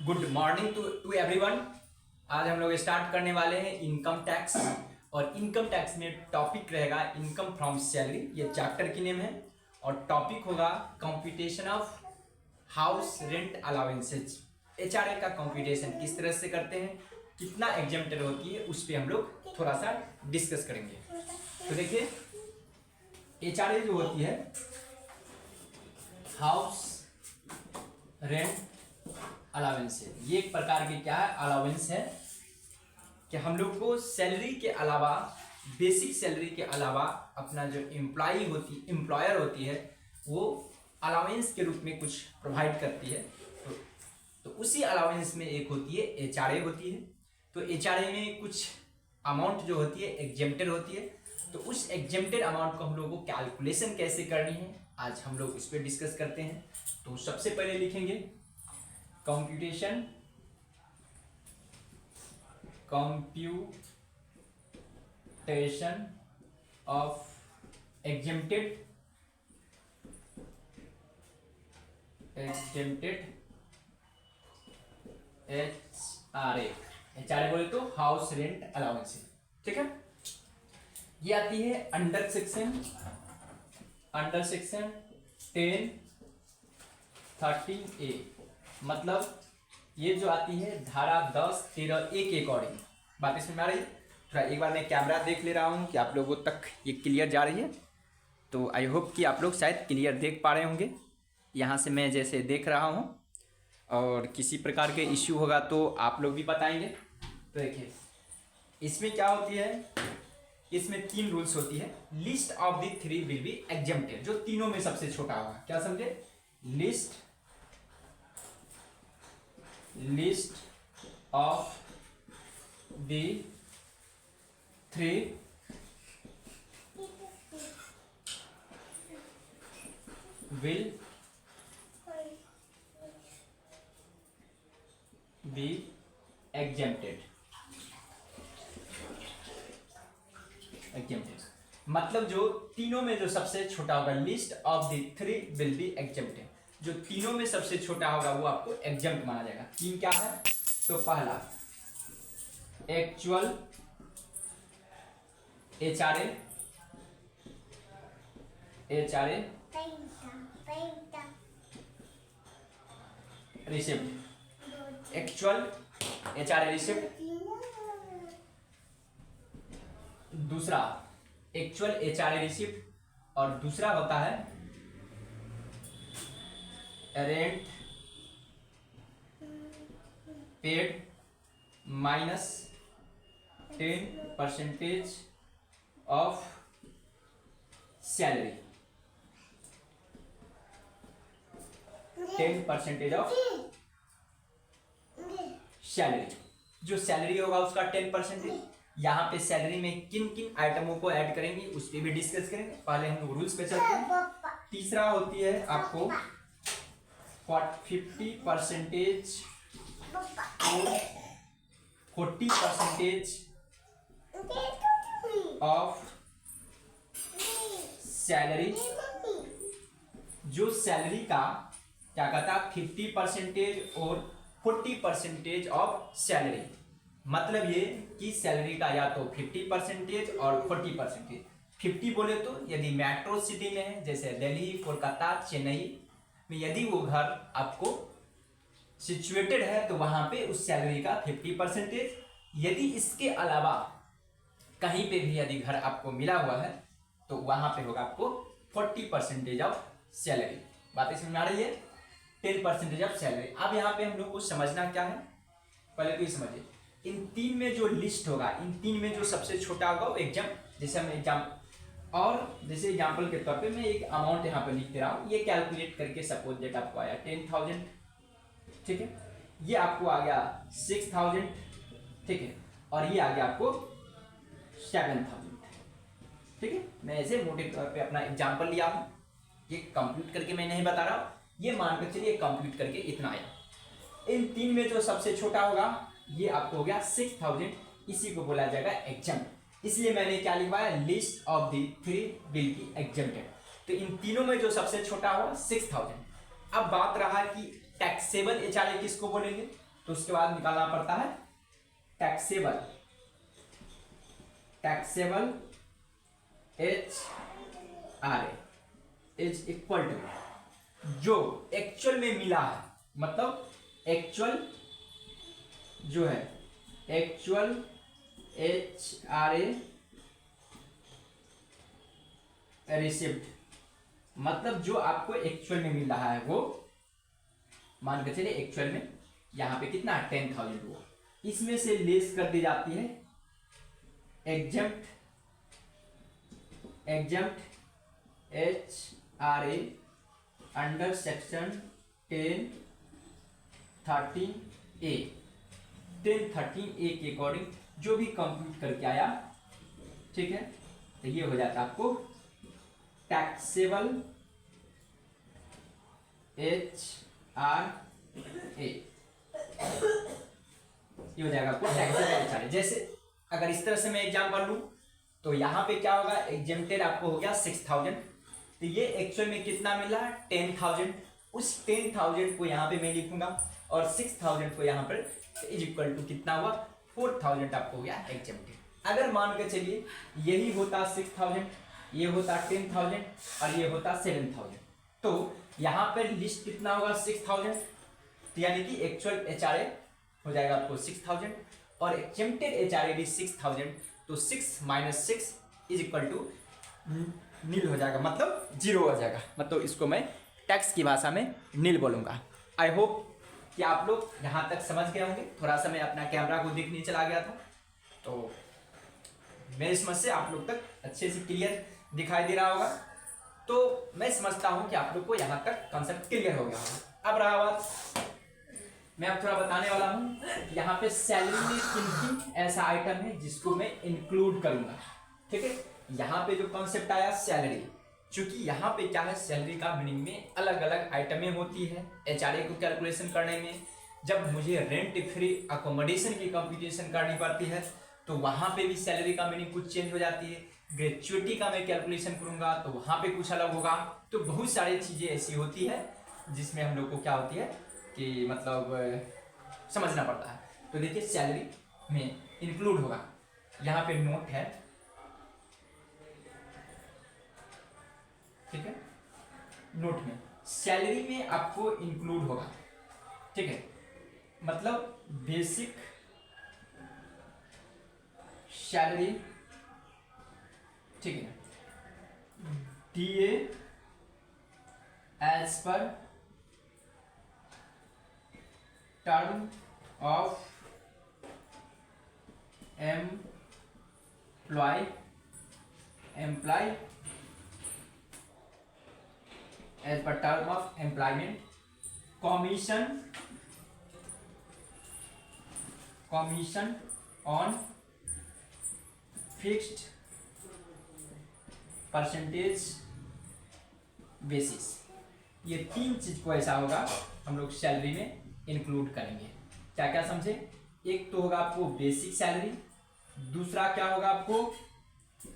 Good morning to everyone. आज हम लोग स्टार्ट करने वाले हैं इनकम टैक्स। और इनकम टैक्स में टॉपिक रहेगा इनकम फ्रॉम सैलरी, ये चैप्टर की नेम है। और टॉपिक होगा computation of house rent allowances. HRA का कंप्यूटेशन किस तरह से करते हैं, कितना एग्जेम्प्टेड होती है, उस पर हम लोग थोड़ा सा डिस्कस करेंगे। तो देखिए, एचआरए जो होती है हाउस रेंट अलावेंस है, ये एक प्रकार की क्या है, अलावेंस है कि हम लोग को सैलरी के अलावा, बेसिक सैलरी के अलावा अपना जो एम्प्लॉयर होती है वो अलावेंस के रूप में कुछ प्रोवाइड करती है। तो उसी अलावेंस में एक होती है एचआरए होती है। तो एचआरए में कुछ अमाउंट जो होती है एग्जेम्प्टेड होती है। तो उस एग्जेम्प्टेड अमाउंट को हम लोग को कैलकुलेशन कैसे करनी है, आज हम लोग इस पर डिस्कस करते हैं। तो सबसे पहले लिखेंगे कंप्यूटेशन ऑफ एग्जेम्प्टेड एचआरए बोले तो हाउस रेंट अलाउंस, ठीक है। ये आती है अंडर सेक्शन 10(13)(a), मतलब ये जो आती है धारा 10(13)(a) के अकॉर्डिंग। बात इसमें आ रही है। थोड़ा एक बार मैं कैमरा देख ले रहा हूँ कि आप लोगों तक ये क्लियर जा रही है। तो आई होप कि आप लोग शायद क्लियर देख पा रहे होंगे। यहाँ से मैं जैसे देख रहा हूँ, और किसी प्रकार के इश्यू होगा तो आप लोग भी बताएंगे। तो देखिए, इसमें क्या होती है, इसमें 3 रूल्स होती है। List of the 3 will be exempted, जो तीनों में सबसे छोटा होगा। क्या समझे, list of the 3 will be exempted. मतलब जो तीनों में जो सबसे छोटा होगा, list of the 3 will be exempted, जो तीनों में सबसे छोटा होगा वो आपको एग्जेम्प्ट माना जाएगा। 3 क्या है, तो पहला actual HRA receipt, actual HRA receipt. दूसरा एक्चुअल एचआरए रिसिप्ट, और दूसरा होता है rent paid minus 10% of salary, 10% of salary. जो सैलरी होगा उसका 10%। यहाँ पे सैलरी में किन किन आइटमों को ऐड करेंगे उस पर भी डिस्कस करेंगे। पहले हम रूल्स पे चलते हैं। तीसरा होती है आपको 50% to 40% ऑफ सैलरी। जो सैलरी का क्या कहता है, 50% और 40% ऑफ सैलरी। मतलब ये कि सैलरी का या तो 50% और 40%। 50 बोले तो यदि मेट्रो सिटी में है, जैसे दिल्ली, कोलकाता, चेन्नई में यदि वो घर आपको सिचुएटेड है तो वहां पे उस सैलरी का 50%। यदि इसके अलावा कहीं पे भी यदि घर आपको मिला हुआ है तो वहां पे होगा आपको 40% ऑफ सैलरी। बात इसमें आ रही है, 10% ऑफ सैलरी। अब यहाँ पे हम लोग को समझना क्या है, पहले तो ये समझिए, इन 3 में जो लिस्ट होगा, इन 3 में जो सबसे छोटा होगा वो एग्जाम, जैसे हम एग्जाम, और जैसे एग्जाम्पल के तौर पे मैं एक अमाउंट यहाँ पे लिख दे रहा हूँ। ये कैलकुलेट करके सपोज डेट आपको आया 10,000, ठीक है। ये आपको आ गया 6,000, ठीक है। और ये आ गया आपको 7,000, ठीक है। मैं ऐसे मोटे तौर पे अपना एग्जाम्पल लिया हूँ, ये कंप्यूट करके मैं नहीं बता रहा हूँ, ये मान कर चलिए कंप्यूट करके इतना आया। इन 3 में जो सबसे छोटा होगा ये आपको हो गया 6,000, इसी को बोला जाएगा एग्जेम्प्ट। इसलिए मैंने क्या लिखवाया, list of the 3 will be exempted. तो इन तीनों में जो सबसे छोटा होगा 6,000। अब बात रहा कि टैक्सेबल एचआरए किसको बोलेंगे, तो उसके बाद निकालना पड़ता है taxable HRA is equal to जो एक्चुअल में मिला है, मतलब एक्चुअल जो है एक्चुअल HRA रिसिप्ट, मतलब जो आपको एक्चुअल में मिल रहा है वो मान के चलिए एक्चुअल में यहाँ पे कितना 10,000 हुआ, इसमें से लेस कर दी जाती है exempt HRA under section 1013A के अकॉर्डिंग जो भी कंप्यूट करके आया, ठीक है, तो ये हो जाता है आपको टैक्सेबल HRA, ये हो जाएगा आपको टैक्सेबल HRA। जैसे अगर इस तरह से मैं एग्जाम्पल लूं तो यहाँ पे क्या होगा, एग्जेम्प्टेड आपको हो गया 6,000, तो ये एक्चुअल में कितना मिला 10,000, उस 10,000 को यहाँ पे मैं लिखूंगा और 6,000 को यहाँ पर इज इक्वल टू कितना हुआ 4,000 आपको हो गया एग्जेम्प्टेड। अगर मान के चलिए यही होता 6,000, ये होता 10,000 और ये होता 7,000, तो यहाँ पर लिस्ट कितना होगा 6,000, तो यानी कि एक्चुअल HRA हो जाएगा आपको 6,000 और एग्जेम्प्टेड HRA भी 6,000, तो 6 - 6 इज इक्वल टू नील हो जाएगा, मतलब 0 हो जाएगा, मतलब इसको मैं टैक्स की भाषा में नील बोलूँगा। आई होप कि आप लोग यहाँ तक समझ गए होंगे। थोड़ा सा मैं अपना कैमरा को देखने चला गया था, तो मेरी समझ से आप लोग तक अच्छे से क्लियर दिखाई दे रहा होगा, तो मैं समझता हूँ कि आप लोग को यहाँ तक कॉन्सेप्ट क्लियर हो गया होगा। अब रहा बात, मैं अब थोड़ा बताने वाला हूँ यहाँ पे सैलरी में किन ऐसा आइटम है जिसको मैं इंक्लूड करूँगा, ठीक है। यहाँ पे जो कॉन्सेप्ट आया सैलरी, चूंकि यहाँ पे क्या है सैलरी का मीनिंग में अलग अलग आइटमें होती है HRA को कैलकुलेशन करने में। जब मुझे रेंट फ्री अकोमोडेशन की कंप्यूटेशन करनी पड़ती है तो वहाँ पे भी सैलरी का मीनिंग कुछ चेंज हो जाती है। ग्रेचुइटी का मैं कैलकुलेशन करूँगा तो वहाँ पे कुछ अलग होगा। तो बहुत सारी चीज़ें ऐसी होती है जिसमें हम लोग को क्या होती है कि मतलब समझना पड़ता है। तो देखिए सैलरी में इंक्लूड होगा, यहाँ पे नोट है, ठीक है, नोट में सैलरी में आपको इंक्लूड होगा, ठीक है, मतलब बेसिक सैलरी, ठीक है, DA as per term of employ as per term of employment, commission on fixed percentage basis। ये तीन चीज को ऐसा होगा हम लोग सैलरी में इंक्लूड करेंगे। क्या क्या समझे, एक तो होगा आपको बेसिक सैलरी, दूसरा क्या होगा आपको,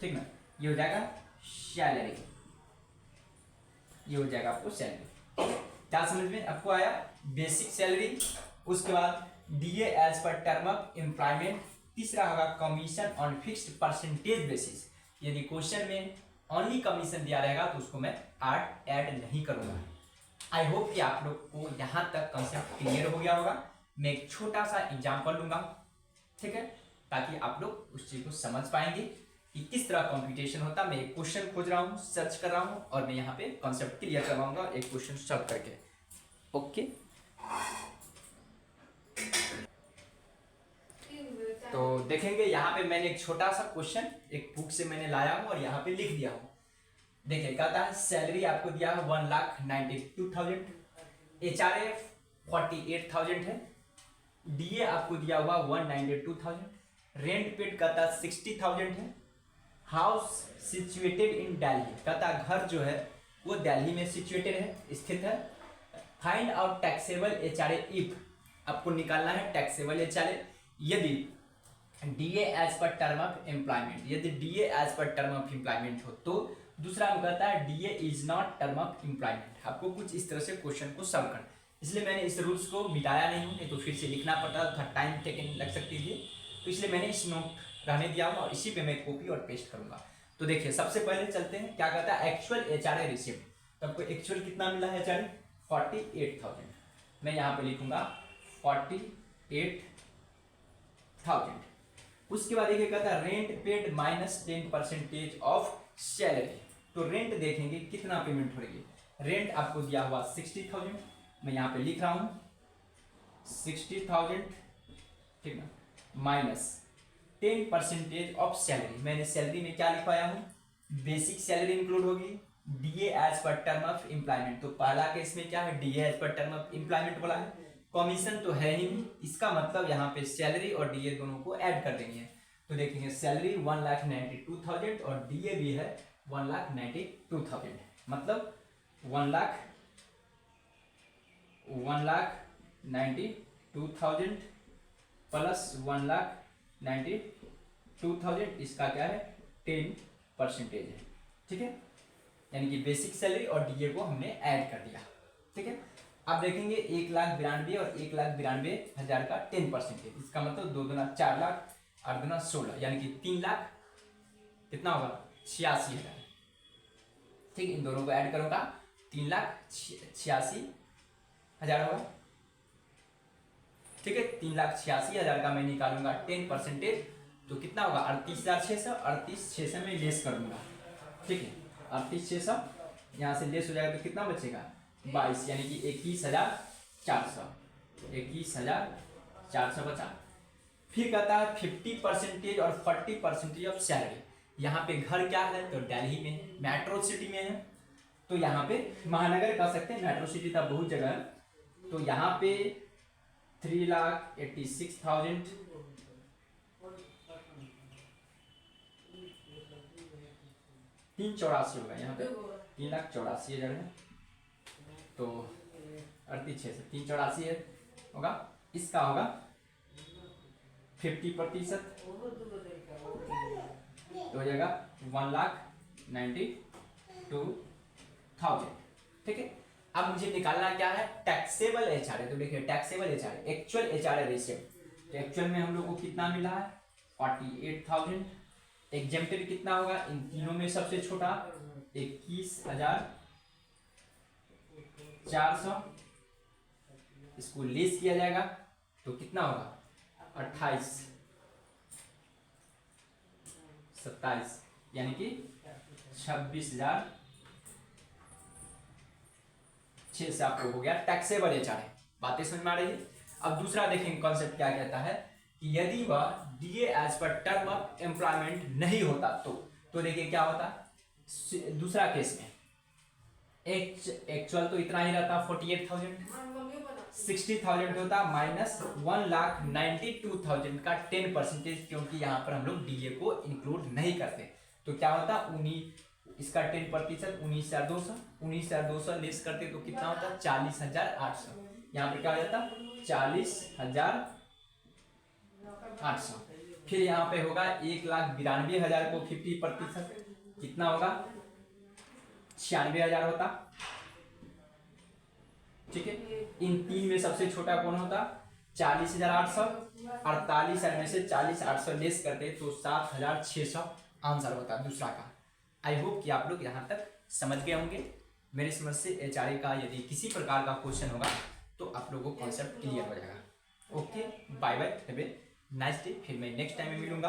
ठीक ना, ये हो जाएगा सैलरी, ये हो जाएगा आपको सैलरी। क्या समझ में आपको आया, बेसिक सैलरी, उसके बाद DA as per term of employment, तीसरा होगा commission on fixed percentage basis. यदि क्वेश्चन में ओनली कमीशन दिया रहेगा तो उसको मैं ऐड नहीं करूंगा। आई होप कि आप लोग को यहाँ तक कंसेप्ट क्लियर हो गया होगा। मैं एक छोटा सा एग्जाम्पल लूंगा, ठीक है, ताकि आप लोग उस चीज को समझ पाएंगे कि किस तरह कंप्यूटेशन होता है। मैं एक क्वेश्चन खोज रहा हूँ, सर्च कर रहा हूँ और मैं यहाँ पे कॉन्सेप्ट क्लियर करवाऊंगा एक क्वेश्चन सॉल्व करके। ओके, तो देखेंगे यहाँ पे मैंने एक छोटा सा क्वेश्चन एक बुक से मैंने लाया हूँ और यहाँ पे लिख दिया हूँ। देखिए कहता है सैलरी आपको दिया है 1,92,000, HRA 48,000 है, DA आपको दिया हुआ 192,000, रेंट पेड कहता 60,000 है, हाउस सिचुएटेड इन दिल्ली, कहता घर जो है वो दिल्ली में सिचुएटेड है, स्थित है। Find out taxable HRA if, आपको निकालना है टैक्सेबल HRA यदि DA as per term of employment, यदि DA as per term of employment हो तो। दूसरा हम कहता है DA is not term of employment. आपको कुछ इस तरह से क्वेश्चन को सॉल्व करना। इसलिए मैंने इस रूल्स को मिटाया नहीं हूँ, नहीं तो फिर से लिखना पड़ता था, टाइम टेकन लग सकती थी। तो इसलिए मैंने इस नोट रहने दिया हूँ और इसी पे मैं कॉपी और पेस्ट करूंगा। तो देखिए सबसे पहले चलते हैं, क्या कहता है एक्चुअल HRA रिसिप्ट। तो आपको एक्चुअल कितना मिला है HRA? 48,000। मैं यहाँ पे लिखूंगा 48,000। उसके बाद ये कहता है rent paid minus 10% of salary. तो रेंट देखेंगे कितना पेमेंट हो रही है। रेंट आपको दिया हुआ 60,000, मैं यहाँ पे लिख रहा हूँ 60,000, ठीक ना, माइनस 10% ऑफ सैलरी। मैंने सैलरी में क्या लिखवाया हूँ, बेसिक सैलरी इंक्लूड होगी, DA as per term of employment. तो पहला केस में क्या है, DA as per term of employment बोला है, कमीशन तो है ही नहीं, इसका मतलब यहाँ पे सैलरी और DA दोनों को ऐड कर देंगे। तो देखेंगे सैलरी 1,92,000 और DA भी है 1,92,000, मतलब 1,92,000 प्लस 1,92,000, इसका क्या है 10% है, ठीक है। यानी कि बेसिक सैलरी और DA को हमने ऐड कर दिया, ठीक है। अब देखेंगे 1,92,000 और 1,92,000 का 10%, इसका मतलब 2 दूना 4 लाख, 8 दूना 16, यानी कि 3 लाख कितना होगा 86,000, ठीक। इन दोनों को ऐड करूंगा 3,86,000 होगा, ठीक है। 3,86,000 का मैं निकालूंगा 10%, तो कितना होगा 38,600। 38,600 में लेस कर दूंगा, ठीक है। 38,600 यहाँ से लेस हो जाएगा तो कितना बचेगा 22, यानी कि 21,400। 21,400 बचा। फिर कहता है 50% और 40% ऑफ सैलरी। यहाँ पे घर क्या है, तो दिल्ली में है, मेट्रो सिटी में है। तो यहाँ पे महानगर कह सकते हैं, मेट्रो सिटी था बहुत जगह है। तो यहाँ पे 3,86,000, 384 होगा यहाँ पे, 3,84,000 है। तो 38,600 384 है होगा, इसका होगा 50%, तो हो जाएगा 1,92,000, ठीक है। अब मुझे निकालना क्या है, टैक्सेबल HRA। तो देखिए taxable HRA, actual HRA receipt. तो एक्चुअल में हम लोग को कितना मिला है 48,000। एग्जेम्प्टेड कितना होगा, इन तीनों में सबसे छोटा 21,400, इसको लेस किया जाएगा तो कितना होगा 28, 27, यानी कि 26,600 आपको हो गया टैक्सेबल HRA। बातें समझ में आ रही है। अब दूसरा देखेंगे कॉन्सेप्ट क्या कहता है कि यदि वह DA as per term of employment नहीं होता तो देखिए क्या होता। दूसरा केस में एक्चुअल तो इतना ही रहता 48,000, 60,000 होता माइनस 1,92,000 का 10%, क्योंकि यहाँ पर हम लोग DA को इंक्लूड नहीं करते। तो क्या होता इसका 10%, 19,200, 19,200 लेस करते तो कितना होता 40,800। यहाँ पर क्या हो जाता 40,800। फिर यहाँ पे होगा 1,92,000 को 50%, कितना होगा 96,000 होता, ठीक है। इन तीन में सबसे छोटा कौन होता 40,800, 48,000 में से 40,800 लेस करते तो 7,600 आंसर होता दूसरा का। आई होप कि आप लोग यहाँ तक समझ गए होंगे। मेरी समझ से HRA का यदि किसी प्रकार का क्वेश्चन होगा तो आप लोगों को कॉन्सेप्ट क्लियर हो जाएगा। Okay, bye bye, have a nice day. फिर मैं नेक्स्ट टाइम में मिलूंगा।